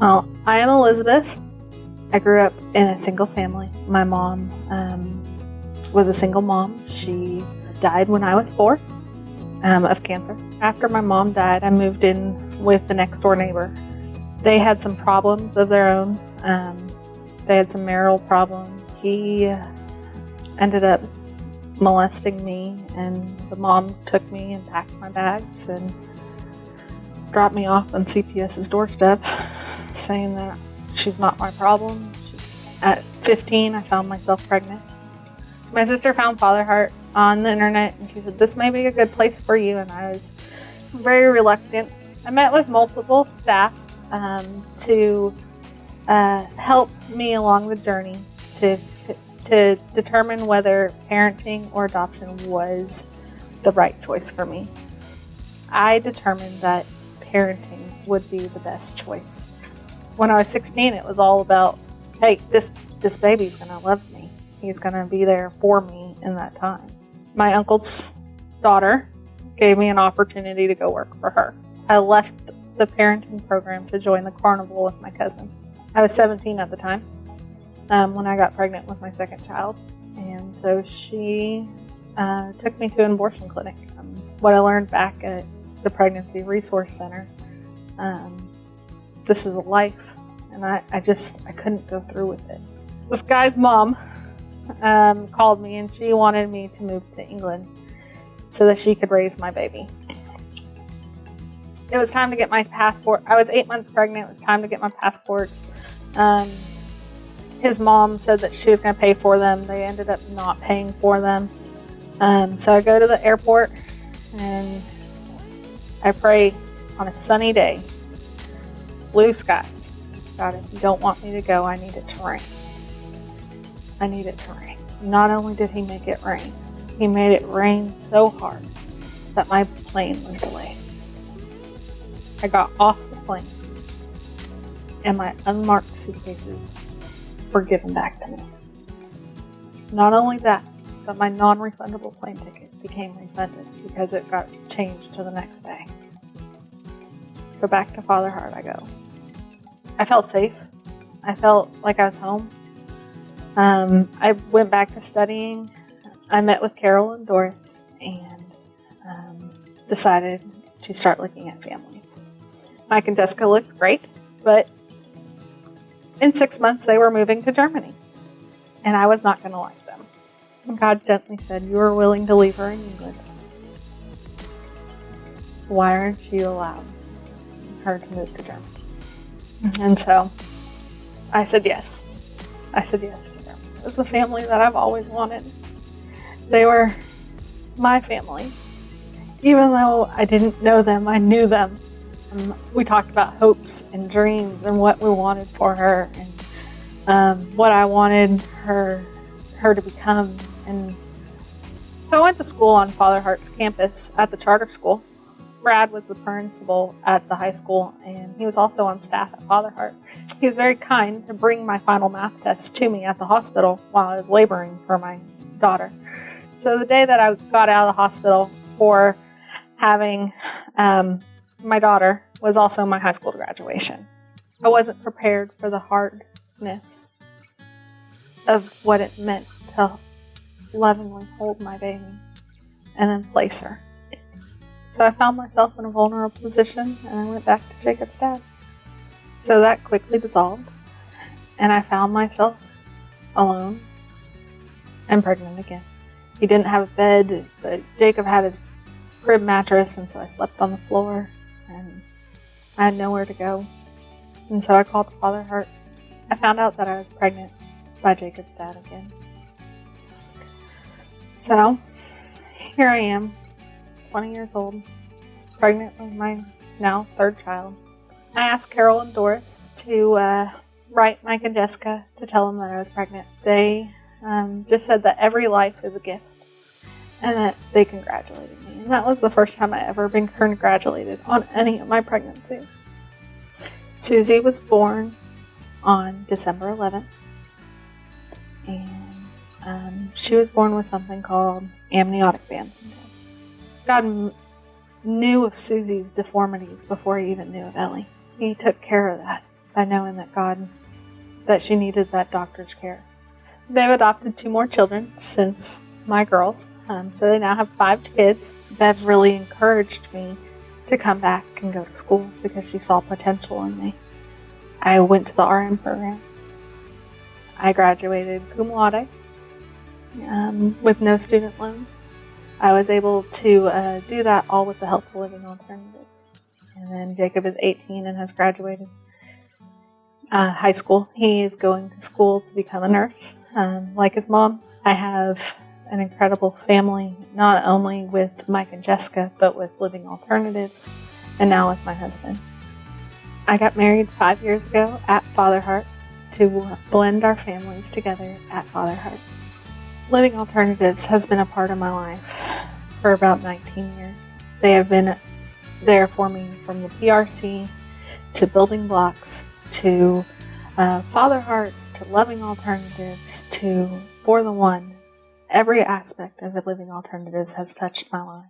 Well, I am Elizabeth. I grew up in a single family. My mom was a single mom. She died when I was 4 of cancer. After my mom died, I moved in with the next door neighbor. They had some problems of their own. They had some marital problems. He ended up molesting me, and the mom took me and packed my bags and dropped me off on CPS's doorstep, saying that she's not my problem. At 15, I found myself pregnant. My sister found Father Heart on the internet, and she said, "This may be a good place for you," and I was very reluctant. I met with multiple staff to help me along the journey to determine whether parenting or adoption was the right choice for me. I determined that parenting would be the best choice. When I was 16, it was all about, hey, this baby's going to love me. He's going to be there for me in that time. My uncle's daughter gave me an opportunity to go work for her. I left the parenting program to join the carnival with my cousin. I was 17 at the time when I got pregnant with my second child. And so she took me to an abortion clinic. What I learned back at the Pregnancy Resource Center, this is a life, and I couldn't go through with it. This guy's mom called me, and she wanted me to move to England so that she could raise my baby. It was time to get my passport. I was 8 months pregnant. It was time to get my passports. His mom said that she was going to pay for them. They ended up not paying for them. So I go to the airport, and I pray on a sunny day, blue skies. God, if you don't want me to go, I need it to rain. I need it to rain. Not only did he make it rain, he made it rain so hard that my plane was delayed. I got off the plane, and my unmarked suitcases were given back to me. Not only that, but my non-refundable plane ticket became refunded because it got changed to the next day. So back to Father Heart I go. I felt safe. I felt like I was home. I went back to studying. I met with Carol and Doris and decided to start looking at families. Mike and Jessica looked great, but in 6 months they were moving to Germany, and I was not going to like them. And God gently said, "You are willing to leave her in England. Why aren't you allowing her to move to Germany?" And so I said yes. I said yes to them. It was the family that I've always wanted. They were my family. Even though I didn't know them, I knew them. We talked about hopes and dreams and what we wanted for her and what I wanted her to become. And so I went to school on Father Heart's campus at the charter school. Brad was the principal at the high school, and he was also on staff at Father Heart. He was very kind to bring my final math test to me at the hospital while I was laboring for my daughter. So the day that I got out of the hospital for having my daughter was also my high school graduation. I wasn't prepared for the hardness of what it meant to lovingly hold my baby and then place her. So I found myself in a vulnerable position, and I went back to Jacob's dad. So that quickly dissolved, and I found myself alone and pregnant again. He didn't have a bed, but Jacob had his crib mattress, and so I slept on the floor, and I had nowhere to go. And so I called Father Heart. I found out that I was pregnant by Jacob's dad again. So here I am, 20 years old, pregnant with my now third child. I asked Carol and Doris to write Mike and Jessica to tell them that I was pregnant. They just said that every life is a gift and that they congratulated me. And that was the first time I ever been congratulated on any of my pregnancies. Susie was born on December 11th, and she was born with something called amniotic band syndrome. God knew of Susie's deformities before he even knew of Ellie. He took care of that. by knowing that she needed that doctor's care. They've adopted 2 more children since my girls, so they now have 5 kids. Bev really encouraged me to come back and go to school because she saw potential in me. I went to the RN program. I graduated cum laude with no student loans. I was able to do that all with the help of Living Alternatives. And then Jacob is 18 and has graduated high school. He is going to school to become a nurse. Like his mom, I have an incredible family, not only with Mike and Jessica, but with Living Alternatives, and now with my husband. I got married 5 years ago at Father Heart to blend our families together at Father Heart. Living Alternatives has been a part of my life for about 19 years. They have been there for me from the PRC to Building Blocks to Father Heart to Living Alternatives to For the One. Every aspect of the Living Alternatives has touched my life.